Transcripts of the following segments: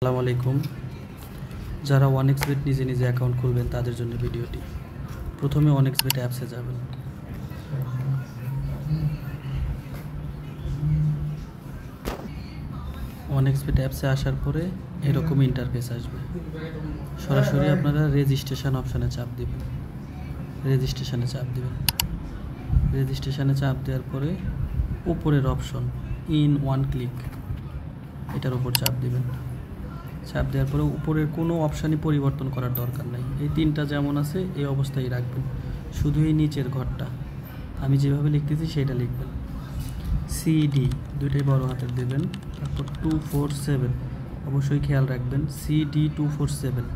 আসসালামু আলাইকুম। যারা ওয়ানএক্সবেট নিজে নিজে অ্যাকাউন্ট খুলবেন তাদের জন্য ভিডিওটি। প্রথমে ওয়ানএক্সবেট অ্যাপসে যাবেন। ওয়ানএক্সবেট অ্যাপসে আসার পরে এরকম ইন্টারফেস আসবে। সরাসরি আপনারা রেজিস্ট্রেশন অপশানে চাপ দিবেন। রেজিস্ট্রেশনে চাপ দেওয়ার পরে উপরের অপশন ইন ওয়ান ক্লিক এটার উপর চাপ দিবেন। চাপ দেওয়ার পরে উপরের কোনো অপশানই পরিবর্তন করার দরকার নাই। এই তিনটা যেমন আছে এই অবস্থায় রাখবেন। শুধু এই নিচের ঘরটা আমি যেভাবে লিখতেছি সেটা লিখবেন। সিডি দুইটাই বড় হাতের দেবেন। তারপর 247 অবশ্যই খেয়াল রাখবেন। সিডি 247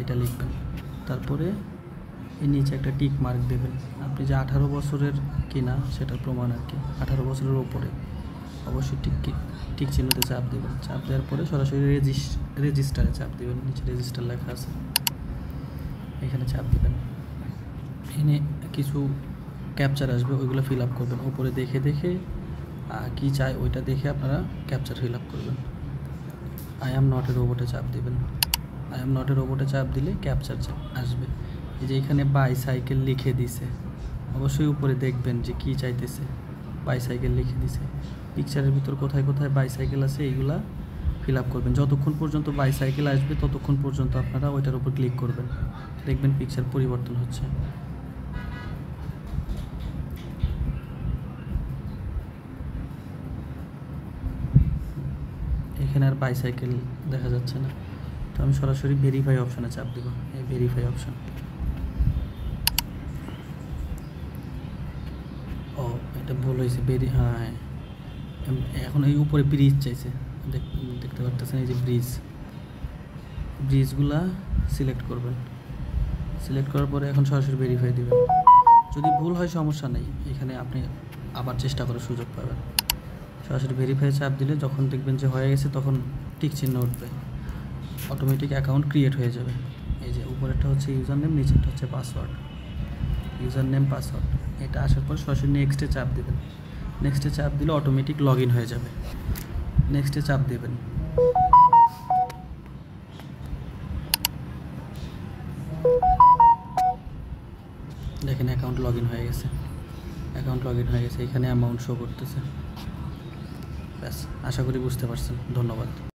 এটা লিখবেন। তারপরে এই নিচে একটা টিক মার্ক দেবেন। আপনি যে 18 বছরের কিনা সেটার প্রমাণ আর কি। 18 বছরের ওপরে অবশ্যই টিক চিহ্নতে চাপ দেবেন। চাপ দেওয়ার পরে সরাসরি রেজিস্টারে চাপ দেবেন। নিচে রেজিস্টার লেখা আছে, এখানে চাপ দেবেন। এখানে কিছু ক্যাপচার আসবে, ওইগুলো ফিল আপ করবেন। উপরে দেখে কি চাই ওইটা দেখে আপনারা ক্যাপচার ফিল আপ করবেন। আই অ্যাম নট এ রোবটে চাপ দেবেন। আই অ্যাম নট এ রোবটে চাপ দিলে ক্যাপচার আসবে। এই যে এখানে বাইসাইকেল লিখে দিছে, অবশ্যই উপরে দেখবেন যে কি চাইতেছে। বাইসাইকেল লিখে দিছে। পিকচারের ভিতর কোথায় কোথায় বাইসাইকেল আছে এইগুলা ফিল আপ করবেন। যতক্ষণ পর্যন্ত বাইসাইকেল আসবে ততক্ষণ পর্যন্ত আপনারা ওইটার উপর ক্লিক করবেন। দেখবেন পিকচার পরিবর্তন হচ্ছে। এখানে আর বাইসাইকেল দেখা যাচ্ছে না, তো আমি সরাসরি ভেরিফাই অপশানে চাপ দেব। এই ভেরিফাই অপশান, ও এটা ভুল হয়েছে। হ্যাঁ, এখন এই উপরে ব্রিজ চাইছে, দেখতে পারতেছেন। এই যে ব্রিজগুলা সিলেক্ট করবেন। সিলেক্ট করার পরে এখন সরাসরি ভেরিফাই দিবেন। যদি ভুল হয় সমস্যা নেই, এখানে আপনি আবার চেষ্টা করার সুযোগ পাবেন। সরাসরি ভেরিফাই চাপ দিলে যখন দেখবেন যে হয়ে গেছে তখন টিক চিহ্ন উঠবে, অটোমেটিক অ্যাকাউন্ট ক্রিয়েট হয়ে যাবে। এই যে উপরেরটা হচ্ছে ইউজার নেম, নিচেরটা হচ্ছে পাসওয়ার্ড। ইউজার নেম পাসওয়ার্ড এটা আসার পর সরাসরি নেক্সটে চাপ দেবেন। নেক্সটে চাপ দিলে অটোমেটিক লগ ইন হয়ে যাবে। নেক্সটে চাপ দেবেন। দেখেন অ্যাকাউন্ট লগ ইন হয়ে গেছে। এখানে অ্যামাউন্ট শো করতেছে। ব্যাস, আশা করি বুঝতে পারছেন। ধন্যবাদ।